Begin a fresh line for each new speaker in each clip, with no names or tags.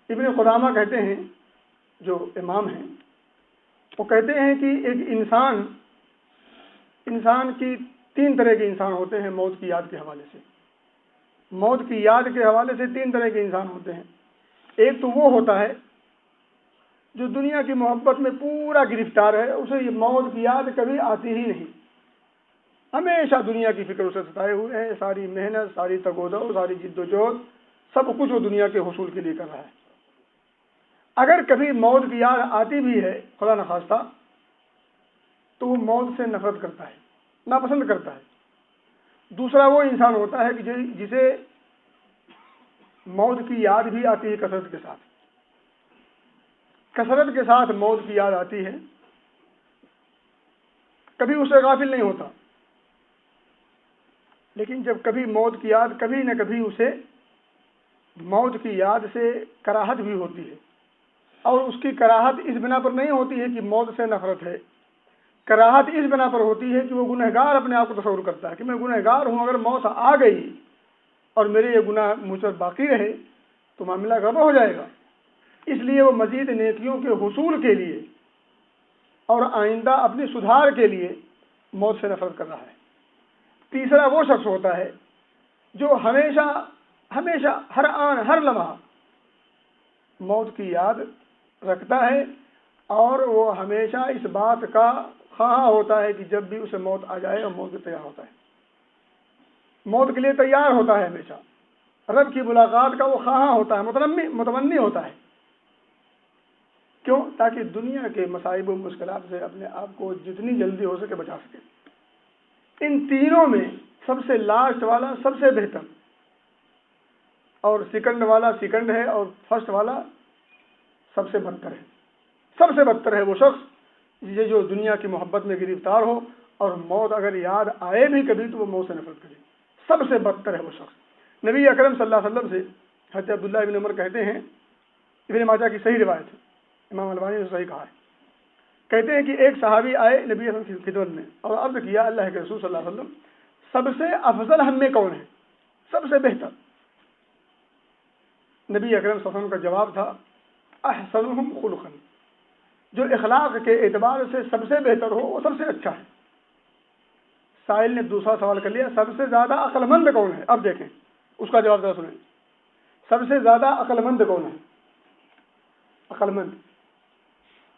ابن قدامہ کہتے ہیں، جو امام ہیں، وہ کہتے ہیں کہ ایک انسان کی 3 طرح کے انسان ہوتے ہیں موت کی یاد کے حوالے سے۔ موت کی یاد کے حوالے سے 3 طرح کے انسان ہوتے ہیں۔ ایک تو وہ ہوتا ہے جو دنیا کی محبت میں پورا گرفتار ہے، اسے یہ موت کی یاد کبھی آتی ہی نہیں، ہمیشہ دنیا کی فکر اسے ستائے ہوئے ہے، ساری محنت، ساری تگودو، ساری جد و جہد، سب کچھ وہ دنیا کے حصول کے لیے کر رہا ہے۔ اگر کبھی موت کی یاد آتی بھی ہے، خدا نخواستہ، تو وہ موت سے نفرت کرتا ہے، ناپسند کرتا ہے۔ دوسرا وہ انسان ہوتا ہے کہ جسے موت کی یاد بھی آتی ہے کثرت کے ساتھ موت کی یاد آتی ہے، کبھی اسے غافل نہیں ہوتا، لیکن جب کبھی موت کی یاد، کبھی نہ کبھی اسے موت کی یاد سے کراہت بھی ہوتی ہے، اور اس کی کراہت اس بنا پر نہیں ہوتی ہے کہ موت سے نفرت ہے، کراہت اس بنا پر ہوتی ہے کہ وہ گنہگار اپنے آپ کو تصور کرتا ہے کہ میں گنہگار ہوں، اگر موت آ گئی اور میرے یہ گناہ مجھ پر باقی رہے تو معاملہ گڑبڑ ہو جائے گا، اس لیے وہ مزید نیکیوں کے حصول کے لیے اور آئندہ اپنی سدھار کے لیے موت سے نفرت کر رہا ہے۔ تیسرا وہ شخص ہوتا ہے جو ہمیشہ ہر آن ہر لمحہ موت کی یاد رکھتا ہے، اور وہ ہمیشہ اس بات کا خواہاں ہوتا ہے کہ جب بھی اسے موت آ جائے اور موت کے تیار ہوتا ہے، موت کے لیے تیار ہوتا ہے، ہمیشہ رب کی ملاقات کا وہ خواہاں ہوتا ہے، متمنی ہوتا ہے۔ کیوں؟ تاکہ دنیا کے مصائب و مشکلات سے اپنے آپ کو جتنی جلدی ہو سکے بچا سکے۔ ان تینوں میں سب سے لاسٹ والا سب سے بہتر، اور سیکنڈ والا سیکنڈ ہے، اور فرسٹ والا سب سے بدتر ہے۔ سب سے بدتر ہے وہ شخص جو دنیا کی محبت میں گرفتار ہو اور موت اگر یاد آئے بھی کبھی تو وہ موت سے نفرت کرے۔ سب سے بدتر ہے وہ شخص۔ نبی اکرم صلی اللہ علیہ وسلم سے حضرت عبداللہ ابن عمر کہتے ہیں، ابن ماجہ کی صحیح روایت ہے، امام البانی نے صحیح کہا ہے، کہتے ہیں کہ ایک صحابی آئے نبی اکرم کی خدمت میں اور عرض کیا، اللہ کے رسول صلی اللہ علیہ وسلم، سب سے افضل ہم میں کون ہے، سب سے بہتر؟ نبی اکرم صلی اللہ علیہ وسلم کا جواب تھا، احسنہم خلقا، جو اخلاق کے اعتبار سے سب سے بہتر ہو وہ سب سے اچھا ہے۔ سائل نے دوسرا سوال کر لیا، سب سے زیادہ عقل مند کون ہے؟ اب دیکھیں اس کا جواب ذرا سنیں، سب سے زیادہ عقل مند کون ہے؟ عقل مند،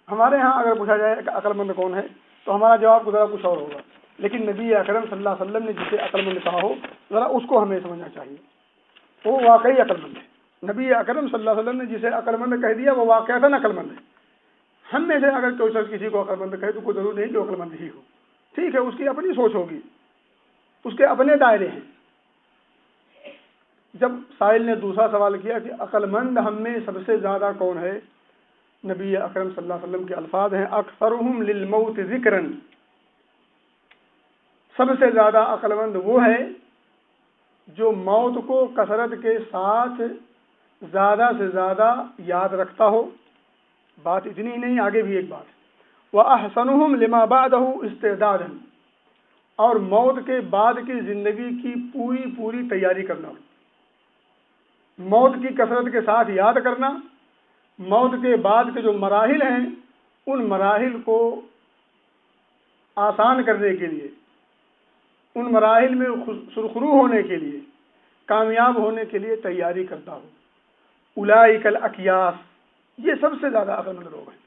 ہمارے ہاں اگر پوچھا جائے کہ عقل مند کون ہے تو ہمارا جواب ذرا کچھ اور ہوگا، لیکن نبی اکرم صلی اللہ علیہ وسلم نے جسے عقل مند کہا ہو ذرا اس کو ہمیں سمجھنا چاہیے، وہ واقعی عقل مند ہے۔ نبی اکرم صلی اللہ علیہ وسلم نے جسے عقل مند کہہ دیا وہ واقعتاً عقل مند ہے۔ ہم میں سے اگر کوئی شخص کسی کو عقل مند کہے تو کوئی ضرور نہیں کہ عقل مند ہی ہو، ٹھیک ہے، اس کی اپنی سوچ ہوگی، اس کے اپنے دائرے ہیں۔ جب سائل نے دوسرا سوال کیا کہ عقل مند ہم میں سب سے زیادہ کون ہے، نبی اکرم صلی اللہ علیہ وسلم کے الفاظ ہیں، اکثرہم للموت ذکرا، سب سے زیادہ عقل مند وہ ہے جو موت کو کثرت کے ساتھ زیادہ سے زیادہ یاد رکھتا ہو۔ بات اتنی ہی نہیں، آگے بھی ایک بات، وَأَحْسَنُهُمْ لِمَا بَعْدَهُ اسْتِعْدَادًا، اور موت کے بعد کی زندگی کی پوری تیاری کرنا، موت کی کثرت کے ساتھ یاد کرنا، موت کے بعد کے جو مراحل ہیں ان مراحل کو آسان کرنے کے لیے، ان مراحل میں سرخرو ہونے کے لیے، کامیاب ہونے کے لیے تیاری کرتا ہو۔ اولئک الاکیاس، یہ سب سے زیادہ عقل مند لوگ ہیں۔